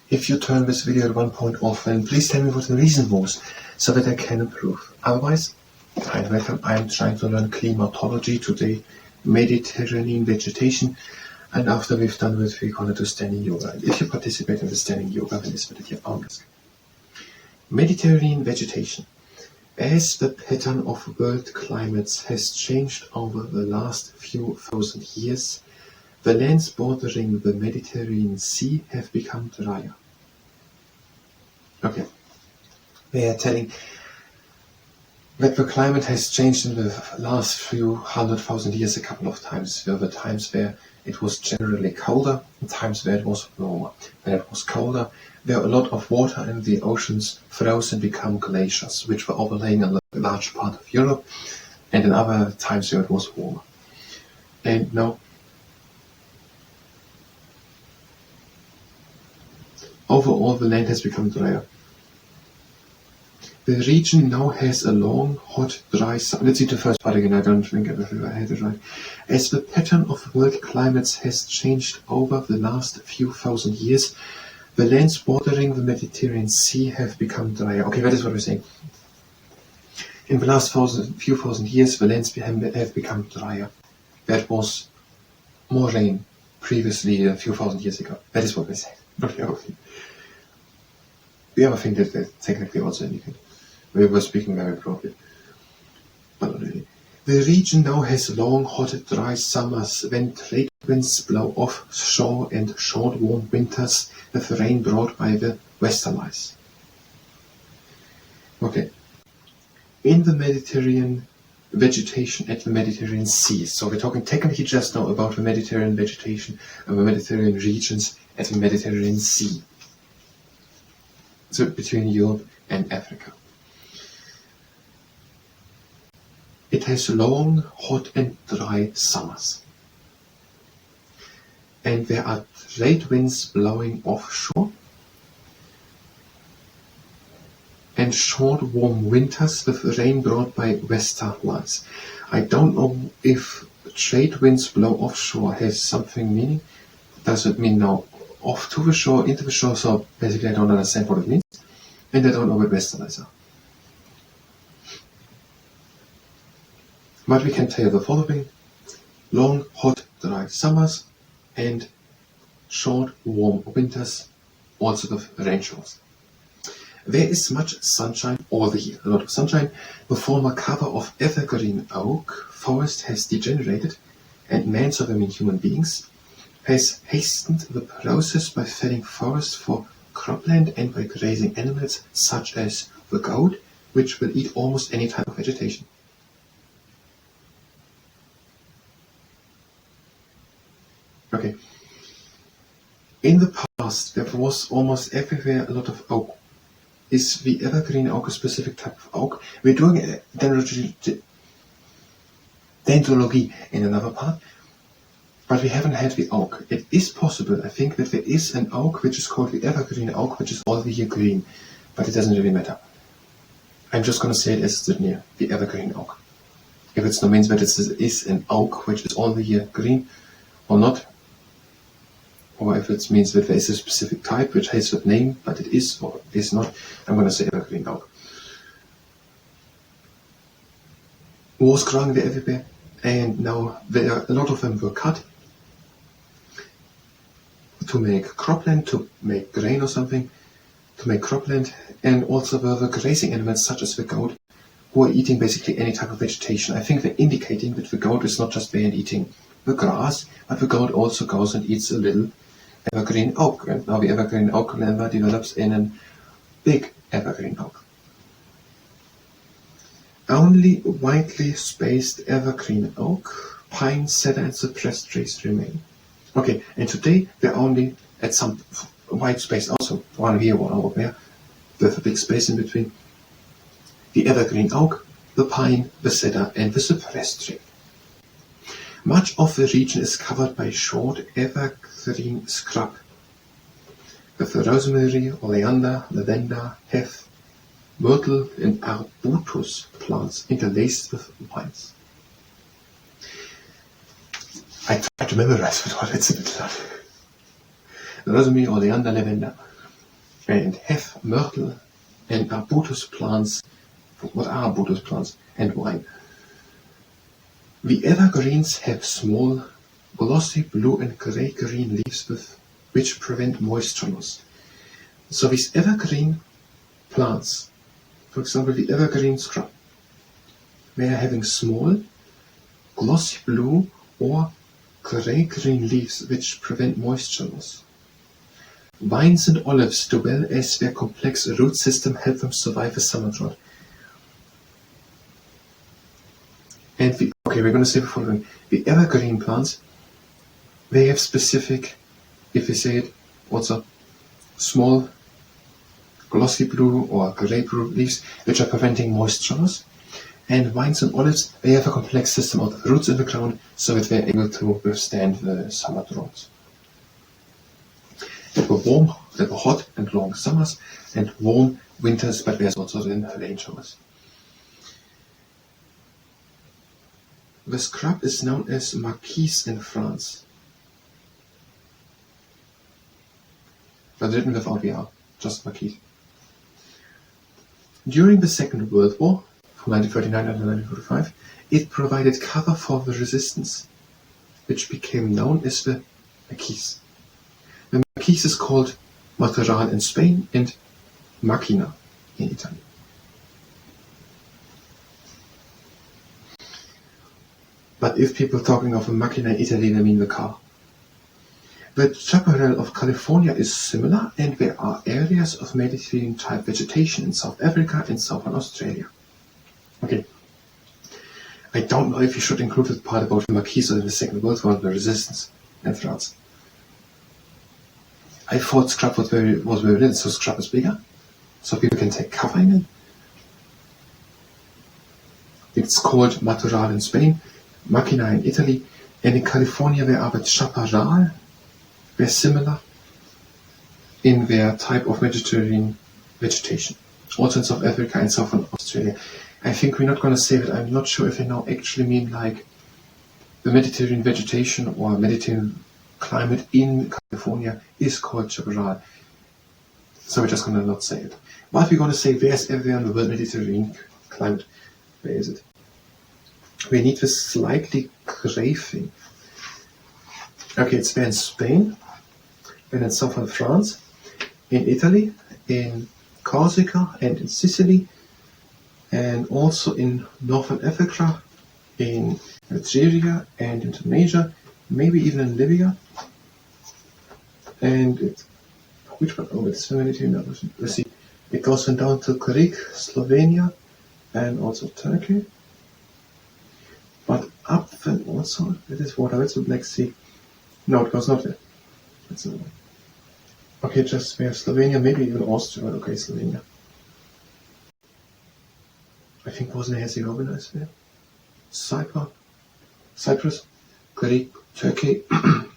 If you turn this video at one point off, then please tell me what the reason was, so that I can improve. Otherwise, hi and welcome. I am trying to learn climatology today, Mediterranean vegetation, and after we've done with, we're going to do standing yoga. And if you participate in the standing yoga, then it's at your own risk. Mediterranean vegetation. As the pattern of world climates has changed over the last few thousand years, the lands bordering the Mediterranean Sea have become drier. Okay, they are telling that the climate has changed in the last few 100,000 years a couple of times. There were times where it was generally colder and times where it was warmer. When it was colder, there were a lot of water in the oceans froze and become glaciers, which were overlaying a large part of Europe, and in other times where it was warmer. And now, overall, the land has become drier. The region now has a long, hot, dry summer. Let's see the first part again. I don't think I had it right. As the pattern of world climates has changed over the last few thousand years, the lands bordering the Mediterranean Sea have become drier. Okay, that is what we're saying. In the last few thousand years, the lands have become drier. That was more rain previously a few thousand years ago. That is what we're saying. Not the other thing. The other thing that they technically also indicate. We were speaking very broadly, but not really. The region now has long, hot, dry summers when trade winds blow offshore and short, warm winters with rain brought by the westerlies. Okay. In the Mediterranean vegetation at the Mediterranean Sea. So we're talking technically just now about the Mediterranean vegetation and the Mediterranean regions at the Mediterranean Sea. So between Europe and Africa. It has long, hot and dry summers. And there are trade winds blowing offshore and short, warm winters with rain brought by westerlies. I don't know if trade winds blow offshore has something meaning. Does it mean now off to the shore, into the shore? So basically I don't understand what it means. And I don't know what westerlies are. But we can tell the following: long, hot, dry summers and short, warm winters, also with rain showers. There is much sunshine all the year, a lot of sunshine. The former cover of evergreen oak forest has degenerated, and man, so I mean human beings, has hastened the process by felling forests for cropland and by grazing animals such as the goat, which will eat almost any type of vegetation. Okay. In the past, there was almost everywhere a lot of oak. Is the evergreen oak a specific type of oak? We're doing dendrology in another part, but we haven't had the oak. It is possible, I think, that there is an oak which is called the evergreen oak, which is all the year green, but it doesn't really matter. I'm just going to say it as it's near the evergreen oak. If it means that it is an oak which is all the year green or not, or if it means that there is a specific type which has that name, but it is or is not, I'm going to say evergreen oak. Was growing there everywhere, and now a lot of them were cut to make cropland, to make grain or something, to make cropland, and also the grazing animals such as the goat, who are eating basically any type of vegetation. I think they're indicating that the goat is not just there and eating the grass, but the goat also goes and eats a little evergreen oak, and now the evergreen oak never develops in a big evergreen oak. Only widely spaced evergreen oak, pine, cedar and cypress trees remain. Okay, and today they're only at some wide space, also one here, one over there, with a big space in between. The evergreen oak, the pine, the cedar and the cypress tree. Much of the region is covered by short evergreen scrub, with the rosemary, oleander, lavender, heath, myrtle and arbutus plants interlaced with pines. I tried to memorize it all, it's a bit hard. Rosemary, oleander, lavender, and have myrtle and arbutus plants. What are arbutus plants? And why? The evergreens have small, glossy blue and grey-green leaves which prevent moisture loss. So these evergreen plants, for example the evergreen scrub, they are having small, glossy blue or grey-green leaves which prevent moisture loss. Vines and olives do well as their complex root system help them survive a summer drought. And we're going to say the following. The evergreen plants, they have specific, if we say it, also small, glossy blue or grey blue leaves which are preventing moisture loss. And vines and olives, they have a complex system of roots in the ground so that they're able to withstand the summer droughts. There were hot and long summers and warm winters, but there's also then rain showers. The scrub is known as marquise in France. But written without the R, just marquise. During the Second World War, from 1939 to 1945, it provided cover for the resistance, which became known as the marquise. The marquise is called Matorral in Spain and Macchina in Italy. But if people are talking of a Macchina in Italy, they mean the car. The chaparral of California is similar, and there are areas of Mediterranean-type vegetation in South Africa and southern Australia. Okay. I don't know if you should include the part about the marquise in the Second World War, the resistance in France. I thought scrub was very little, so scrub is bigger, so people can take cover in it. It's called Matorral in Spain, Macchina in Italy, and in California there are the chaparral. They're similar in their type of Mediterranean vegetation, also in South Africa and southern Australia. I think we're not going to say that. I'm not sure if they now actually mean like the Mediterranean vegetation or Mediterranean climate in California is called chaparral. So we're just going to not say it. But we're going to say where's everywhere in the world Mediterranean climate. Where is it? We need this slightly grey thing. Okay, it's there in Spain, and in southern France, in Italy, in Corsica and in Sicily, and also in northern Africa, in Algeria and in Tunisia, maybe even in Libya. And which one? Oh, it's Mediterranean. Let's see. It goes down to Greek, Slovenia, and also Turkey. But up then also, it is water. It's the Black Sea. No, it goes not there. It's okay, just where Slovenia, maybe even Austria. Okay, Slovenia. I think Bosnia and Herzegovina is there. Cyprus, Greek, Turkey, and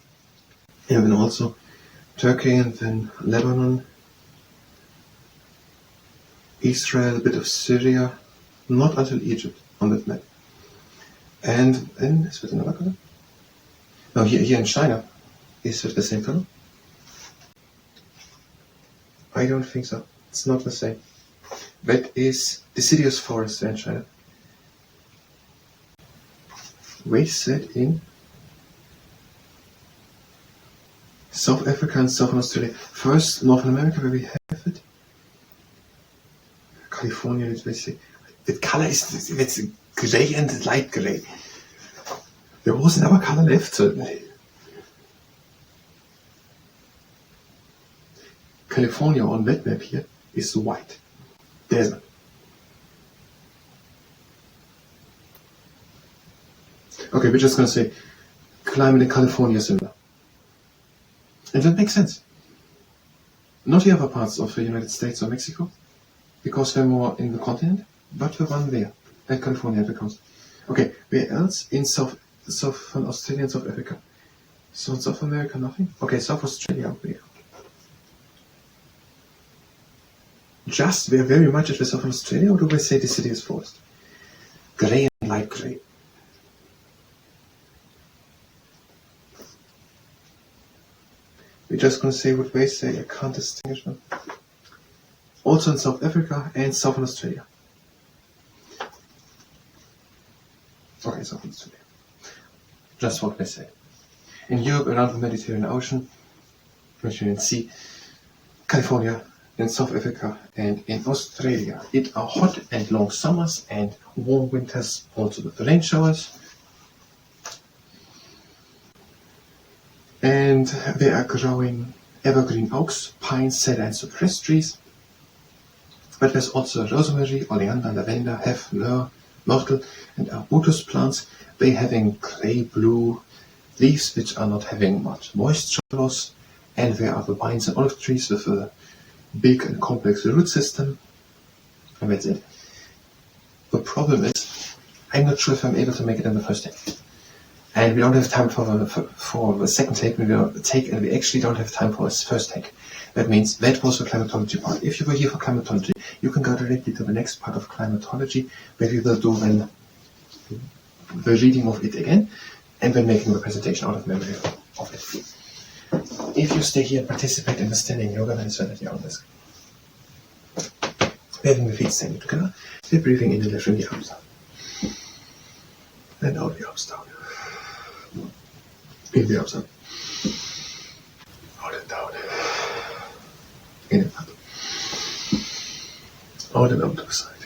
then also Turkey, and then Lebanon, Israel, a bit of Syria, not until Egypt on that map. And then is it another color? No, here in China, is it the same color? I don't think so. It's not the same. That is deciduous forest there in China. We said in South Africa and Southern Australia. First, North America, where we have it. California is basically. The color is it's grey and light grey. There was another color left, certainly. California on that map here is white. Desert. Okay, we're just going to say climate in California is similar. And that makes sense. Not the other parts of the United States or Mexico, because they're more in the continent, but the one there, at California at the coast. Okay, where else? In Southern Australia and South Africa. So in South America, nothing? Okay, South Australia up there. Just we're very much at the Southern Australia, or do we say deciduous forest? Grey and light grey. We're just going to say what they say. I can't distinguish them. Also in South Africa and Southern Australia. Okay, Southern Australia. Just what they say. In Europe, around the Mediterranean Ocean, Mediterranean Sea, California, in South Africa, and in Australia. It are hot and long summers and warm winters, also with the rain showers. And they are growing evergreen oaks, pines, cedar, and cypress trees. But there's also rosemary, oleander, lavender, hemp, myrtle, and arbutus plants. They having grey-blue leaves, which are not having much moisture loss. And there are the vines and olive trees with a big and complex root system. And that's it. The problem is, I'm not sure if I'm able to make it in the first take. And we don't have time for the second take. We will take, and we actually don't have time for a first take. That means that was the climatology part. If you were here for climatology, you can go directly to the next part of climatology, where we will do then the reading of it again, and then making the presentation out of memory of it. If you stay here and participate in the standing yoga, then it's relatively on this. Having the feet standing together, we're breathing in and lifting the arms up. And out the arms down. In the arms up. Out and down. In and up. Out and out to the side.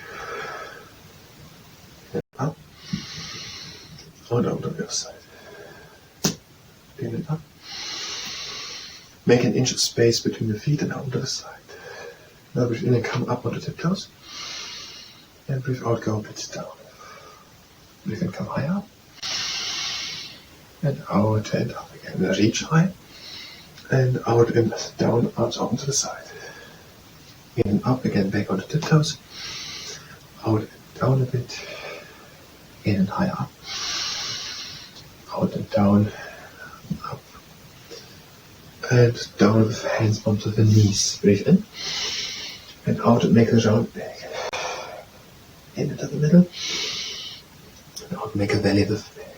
In and up. Out and out to the other side. In and up. Make an inch of space between the feet and out to the side. Now breathe in and come up on the tiptoes. And breathe out, go a bit down. Breathe in, come higher. And out and up again. Reach high. And out and down, arms open to the side. In and up again, back on the tiptoes. Out and down a bit. In and higher up. Out and down. Up. And down with the hands onto the knees. Breathe in. And out and make a round back. In into the middle. And out, make a valley with the back.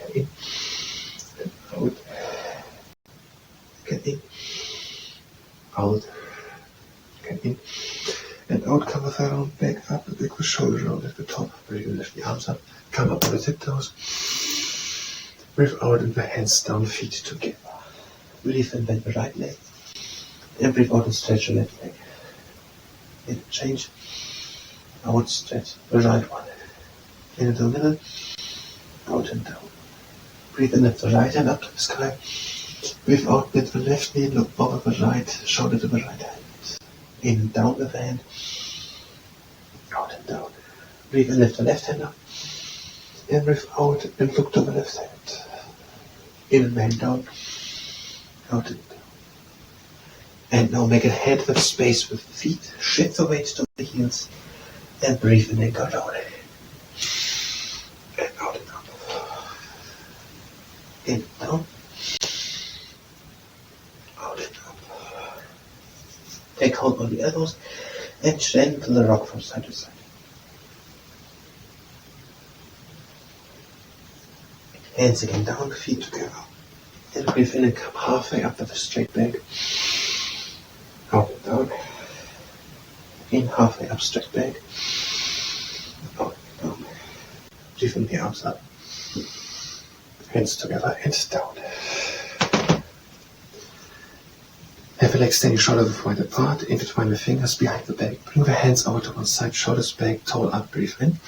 Again in. And out. Again in. Out. Again in. And out, come with a round back up. And back with shoulder round at the top. Where you lift the arms up. Come up on the tiptoes. Breathe out and the hands down, feet together. Breathe in, bend the right leg. And breathe out and stretch the left leg. In, change. Out, stretch the right one. In the middle. Out and down. Breathe in, lift the right hand up to the sky. Breathe out, bend the left knee, look over the right shoulder to the right hand. In and down with the hand. Out and down. Breathe in, lift the left hand up. And breathe out and look to the left hand. In and hand down. Out and down. And now make a hand with space with the feet. Shift the weight to the heels. And breathe in and go down. And out and up. In and down. Out and up. Take hold on the elbows and gently rock from side to side. Hands again down, feet together. And breathe in and come halfway up with a straight back. Out and down. In, halfway up, straight back. Out and down. Breathe in the arms up. Hands together and down. Have a leg standing shoulder width wide apart. Intertwine the fingers behind the back. Bring the hands over to one side, shoulders back, toe up, breathe in.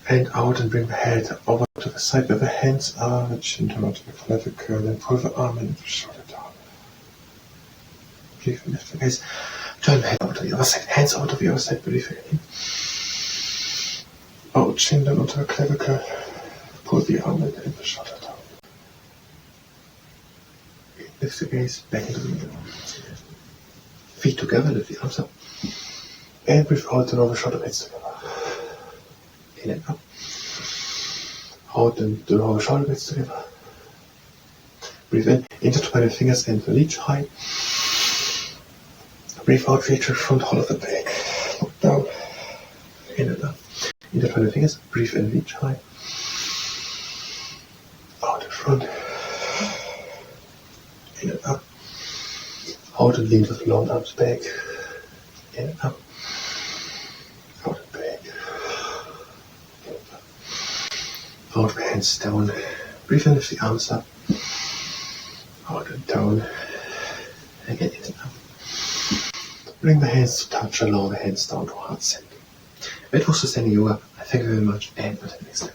And out and bring the head over to the side where the hands are, the chin to the clavicle, then pull the arm and the shoulder down. Breathe in, lift the gaze. Turn the head over to the other side, hands over to the other side, breathe in. Out, chin down onto the clavicle, pull the arm and the shoulder down. Lift the gaze, back into the middle. Feet together, lift the arms up. And breathe out and over shoulder blades together. In and up. Out and the lower shoulder blades together. Breathe in, intertwine the fingers and reach high. Breathe out, reach the front hollow of the back. Look down. In and up. Intertwine the fingers, breathe in, reach high. Out in front. In and up. Out and lean with long arms back. In and out. Out and back. In and out. Hold the hands down. Breathe in, lift the arms up. Hold it down. Again, in and out. Bring the hands to touch and lower the hands down to heart center. It was sustaining yoga. Thank you very much, and until next time.